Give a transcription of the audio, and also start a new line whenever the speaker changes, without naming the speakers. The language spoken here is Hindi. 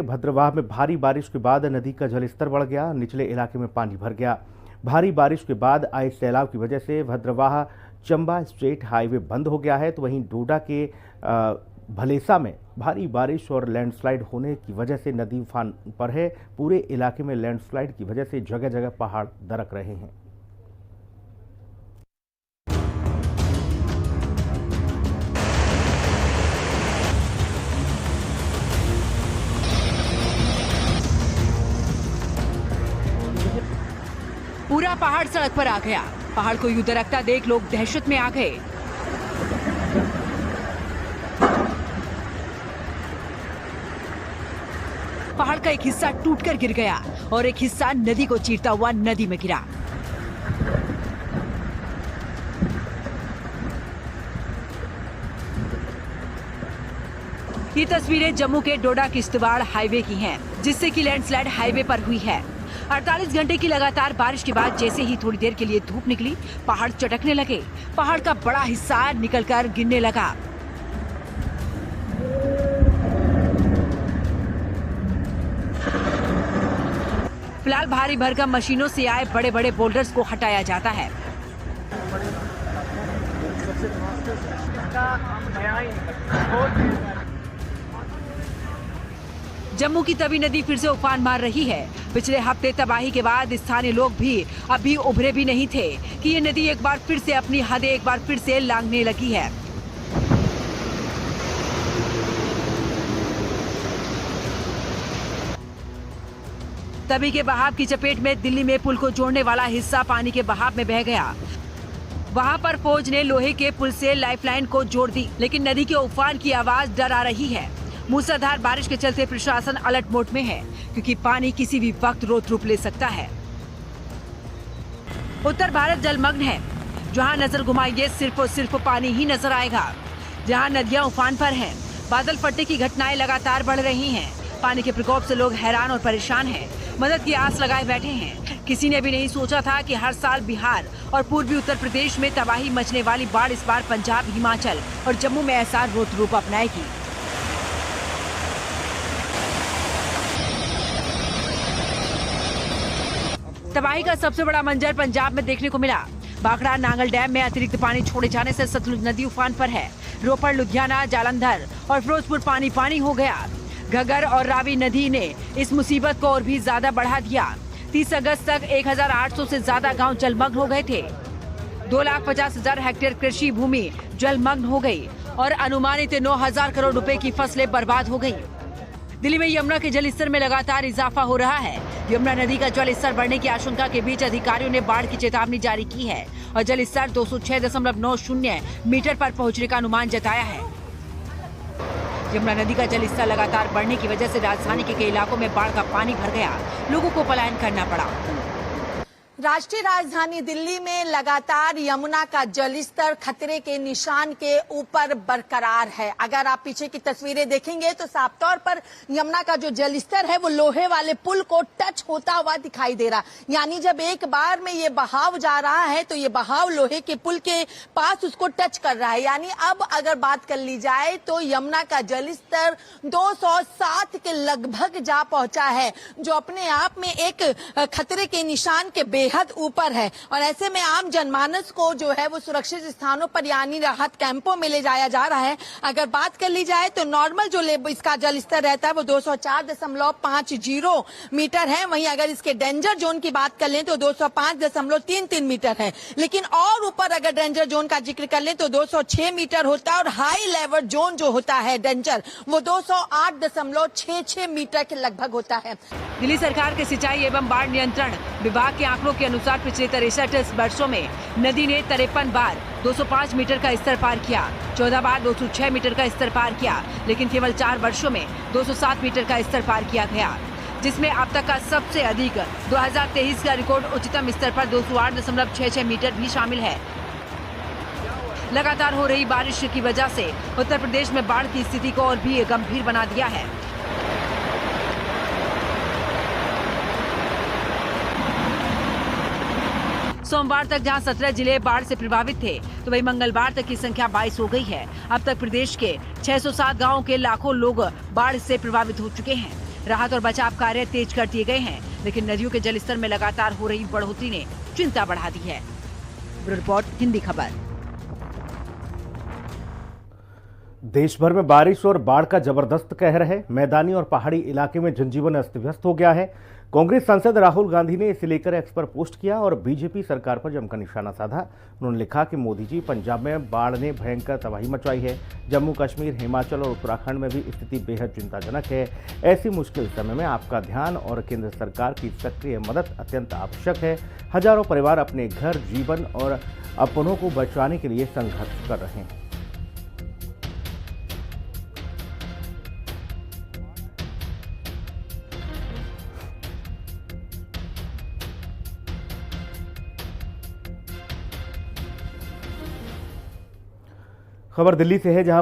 भद्रवाह में भारी बारिश के बाद नदी का जलस्तर बढ़ गया। निचले इलाके में पानी भर गया। भारी बारिश के बाद आए सैलाब की वजह से भद्रवाह चंबा स्टेट हाईवे बंद हो गया है। तो वहीं डोडा के भलेसा में भारी बारिश और लैंडस्लाइड होने की वजह से नदी उफान पर है। पूरे इलाके में लैंडस्लाइड की वजह से जगह जगह पहाड़ दरक रहे हैं।
पूरा पहाड़ सड़क पर आ गया। पहाड़ को यूं दरकता देख लोग दहशत में आ गए। पहाड़ का एक हिस्सा टूटकर गिर गया और एक हिस्सा नदी को चीरता हुआ नदी में गिरा। ये तस्वीरें जम्मू के डोडा किश्तवाड़ हाईवे की हैं, जिससे कि लैंडस्लाइड हाईवे पर हुई है। 48 घंटे की लगातार बारिश के बाद जैसे ही थोड़ी देर के लिए धूप निकली, पहाड़ चटकने लगे। पहाड़ का बड़ा हिस्सा निकलकर गिरने लगा। फिलहाल भारी भरकम मशीनों से आए बड़े बड़े बोल्डर्स को हटाया जाता है। जम्मू की तवी नदी फिर से उफान मार रही है। पिछले हफ्ते तबाही के बाद स्थानीय लोग भी अभी उभरे भी नहीं थे कि ये नदी एक बार फिर से अपनी हदें एक बार फिर से लांघने लगी है। तवी के बहाव की चपेट में दिल्ली में पुल को जोड़ने वाला हिस्सा पानी के बहाव में बह गया। वहां पर फौज ने लोहे के पुल से लाइफलाइन को जोड़ दी, लेकिन नदी के उफान की आवाज डरा रही है। मूसलाधार बारिश के चलते प्रशासन अलर्ट मोड में है, क्योंकि पानी किसी भी वक्त रोक रूप ले सकता है। उत्तर भारत जलमग्न है। जहां नजर घुमाइए सिर्फ और सिर्फ पानी ही नजर आएगा। जहां नदियां उफान पर हैं, बादल फटने की घटनाएं लगातार बढ़ रही हैं। पानी के प्रकोप से लोग हैरान और परेशान हैं। मदद की आस लगाए बैठे हैं। किसी ने भी नहीं सोचा था कि हर साल बिहार और पूर्वी उत्तर प्रदेश में तबाही मचने वाली बाढ़ इस बार पंजाब, हिमाचल और जम्मू में ऐसा रौद्र रूप अपनाएगी। तबाही का सबसे बड़ा मंजर पंजाब में देखने को मिला। भाखड़ा नांगल डैम में अतिरिक्त पानी छोड़े जाने से सतलुज नदी उफान पर है। रोपड़, लुधियाना, जालंधर और फिरोजपुर पानी पानी हो गया। घग्गर और रावी नदी ने इस मुसीबत को और भी ज्यादा बढ़ा दिया। 30 अगस्त तक 1800 से ज्यादा गांव जलमग्न हो गए थे। 2,50,000 हेक्टेयर कृषि भूमि जलमग्न हो गई और अनुमानित 9,000 करोड़ रुपए की फसलें बर्बाद हो गई। दिल्ली में यमुना के जलस्तर में लगातार इजाफा हो रहा है। यमुना नदी का जलस्तर बढ़ने की आशंका के बीच अधिकारियों ने बाढ़ की चेतावनी जारी की है और जलस्तर 206.90 मीटर पर पहुंचने का अनुमान जताया है। यमुना नदी का जलस्तर लगातार बढ़ने की वजह से राजधानी के कई इलाकों में बाढ़ का पानी भर गया। लोगों को पलायन करना पड़ा।
राष्ट्रीय राजधानी दिल्ली में लगातार यमुना का जलस्तर खतरे के निशान के ऊपर बरकरार है। अगर आप पीछे की तस्वीरें देखेंगे तो साफ तौर पर यमुना का जो जलस्तर है वो लोहे वाले पुल को टच होता हुआ दिखाई दे रहा। यानी जब एक बार में ये बहाव जा रहा है तो ये बहाव लोहे के पुल के पास उसको टच कर रहा है। यानी अब अगर बात कर ली जाए तो यमुना का जलस्तर 207 के लगभग जा पहुंचा है, जो अपने आप में एक खतरे के निशान के बेहद ऊपर है। और ऐसे में आम जनमानस को जो है वो सुरक्षित स्थानों पर यानी राहत कैंपों में ले जाया जा रहा है। अगर बात कर ली जाए तो नॉर्मल जो इसका जल स्तर रहता है वो 204.50 मीटर है। वहीं अगर इसके डेंजर जोन की बात कर लें तो 205.33 मीटर है। लेकिन और ऊपर अगर डेंजर जोन का जिक्र कर लें तो 206 मीटर होता है और हाई लेवल जोन जो होता है डेंजर वो 208.66 मीटर के लगभग होता है।
दिल्ली सरकार के सिंचाई एवं बाढ़ नियंत्रण विभाग के आंकड़ों के अनुसार पिछले 63 वर्षों में नदी ने 53 बार 205 मीटर का स्तर पार किया, 14 बार 206 मीटर का स्तर पार किया, लेकिन केवल 4 वर्षों में 207 मीटर का स्तर पार किया गया, जिसमें अब तक का सबसे अधिक 2023 का रिकॉर्ड उच्चतम स्तर पर 208.66 मीटर भी शामिल है। लगातार हो रही बारिश की वजह से उत्तर प्रदेश में बाढ़ की स्थिति को और भी गंभीर बना दिया है। सोमवार तक जहां 17 जिले बाढ़ से प्रभावित थे, तो वहीं मंगलवार तक की संख्या 22 हो गई है। अब तक प्रदेश के 607 गांवों के लाखों लोग बाढ़ से प्रभावित हो चुके हैं। राहत और बचाव कार्य तेज कर दिए गए हैं, लेकिन नदियों के जलस्तर में लगातार हो रही बढ़ोतरी ने चिंता बढ़ा दी है। ब्यूरो रिपोर्ट, हिंदी खबर।
देश भर में बारिश और बाढ़ का जबरदस्त कहर है। मैदानी और पहाड़ी इलाके में जनजीवन अस्त व्यस्त हो गया है। कांग्रेस सांसद राहुल गांधी ने इसे लेकर एक्स पर पोस्ट किया और बीजेपी सरकार पर जमकर निशाना साधा। उन्होंने लिखा कि मोदी जी, पंजाब में बाढ़ ने भयंकर तबाही मचाई है। जम्मू कश्मीर, हिमाचल और उत्तराखंड में भी स्थिति बेहद चिंताजनक है। ऐसी मुश्किल समय में आपका ध्यान और केंद्र सरकार की सक्रिय मदद अत्यंत आवश्यक है। हजारों परिवार अपने घर, जीवन और अपनों को बचाने के लिए संघर्ष कर रहे हैं। खबर दिल्ली से है, जहां